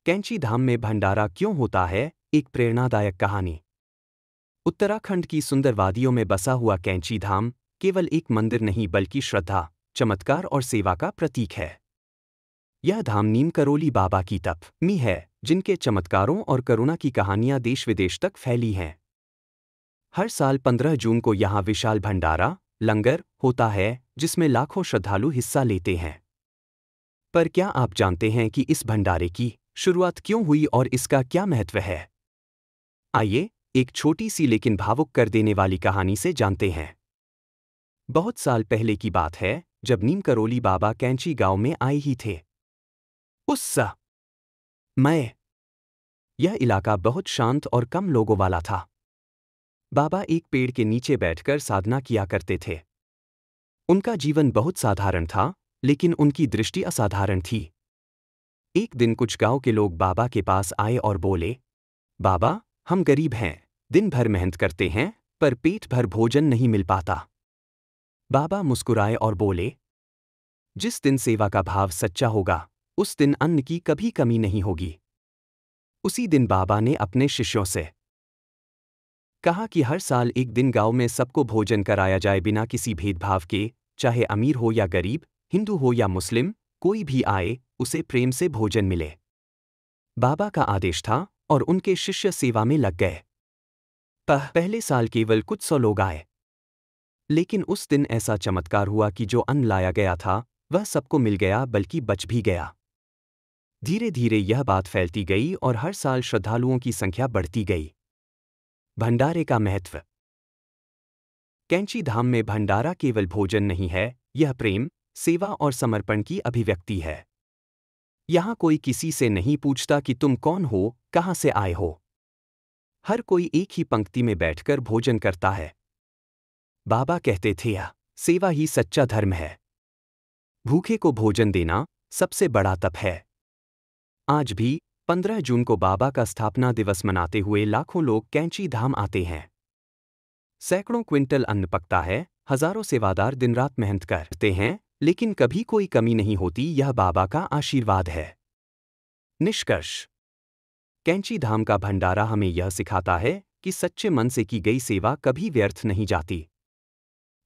कैंची धाम में भंडारा क्यों होता है, एक प्रेरणादायक कहानी। उत्तराखंड की सुंदर वादियों में बसा हुआ कैंची धाम केवल एक मंदिर नहीं बल्कि श्रद्धा, चमत्कार और सेवा का प्रतीक है। यह धाम नीम करोली बाबा की तप है, जिनके चमत्कारों और करुणा की कहानियां देश विदेश तक फैली हैं। हर साल 15 जून को यहाँ विशाल भंडारा लंगर होता है, जिसमें लाखों श्रद्धालु हिस्सा लेते हैं। पर क्या आप जानते हैं कि इस भंडारे की शुरुआत क्यों हुई और इसका क्या महत्व है? आइए एक छोटी सी लेकिन भावुक कर देने वाली कहानी से जानते हैं। बहुत साल पहले की बात है, जब नीम करोली बाबा कैंची गांव में आए ही थे। उस समय यह इलाका बहुत शांत और कम लोगों वाला था। बाबा एक पेड़ के नीचे बैठकर साधना किया करते थे। उनका जीवन बहुत साधारण था, लेकिन उनकी दृष्टि असाधारण थी। एक दिन कुछ गांव के लोग बाबा के पास आए और बोले, बाबा, हम गरीब हैं, दिन भर मेहनत करते हैं, पर पेट भर भोजन नहीं मिल पाता। बाबा मुस्कुराए और बोले, जिस दिन सेवा का भाव सच्चा होगा, उस दिन अन्न की कभी कमी नहीं होगी। उसी दिन बाबा ने अपने शिष्यों से कहा कि हर साल एक दिन गांव में सबको भोजन कराया जाए बिना किसी भेदभाव के, चाहे अमीर हो या गरीब, हिंदू हो या मुस्लिम, कोई भी आए, उसे प्रेम से भोजन मिले। बाबा का आदेश था और उनके शिष्य सेवा में लग गए। पहले साल केवल कुछ 100 लोग आए, लेकिन उस दिन ऐसा चमत्कार हुआ कि जो अन्न लाया गया था वह सबको मिल गया, बल्कि बच भी गया। धीरे धीरे यह बात फैलती गई और हर साल श्रद्धालुओं की संख्या बढ़ती गई। भंडारे का महत्व। कैंची धाम में भंडारा केवल भोजन नहीं है, यह प्रेम, सेवा और समर्पण की अभिव्यक्ति है। यहाँ कोई किसी से नहीं पूछता कि तुम कौन हो, कहाँ से आए हो। हर कोई एक ही पंक्ति में बैठकर भोजन करता है। बाबा कहते थे, यह सेवा ही सच्चा धर्म है। भूखे को भोजन देना सबसे बड़ा तप है। आज भी 15 जून को बाबा का स्थापना दिवस मनाते हुए लाखों लोग कैंची धाम आते हैं। सैकड़ों क्विंटल अन्न पकता है, हजारों सेवादार दिन रात मेहनत करते हैं, लेकिन कभी कोई कमी नहीं होती। यह बाबा का आशीर्वाद है। निष्कर्ष। कैंची धाम का भंडारा हमें यह सिखाता है कि सच्चे मन से की गई सेवा कभी व्यर्थ नहीं जाती।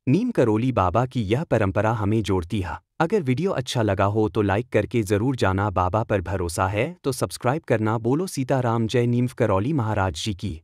नीम करोली बाबा की यह परंपरा हमें जोड़ती है। अगर वीडियो अच्छा लगा हो तो लाइक करके जरूर जाना। बाबा पर भरोसा है तो सब्सक्राइब करना। बोलो सीताराम, जय नीम करोली महाराज जी की।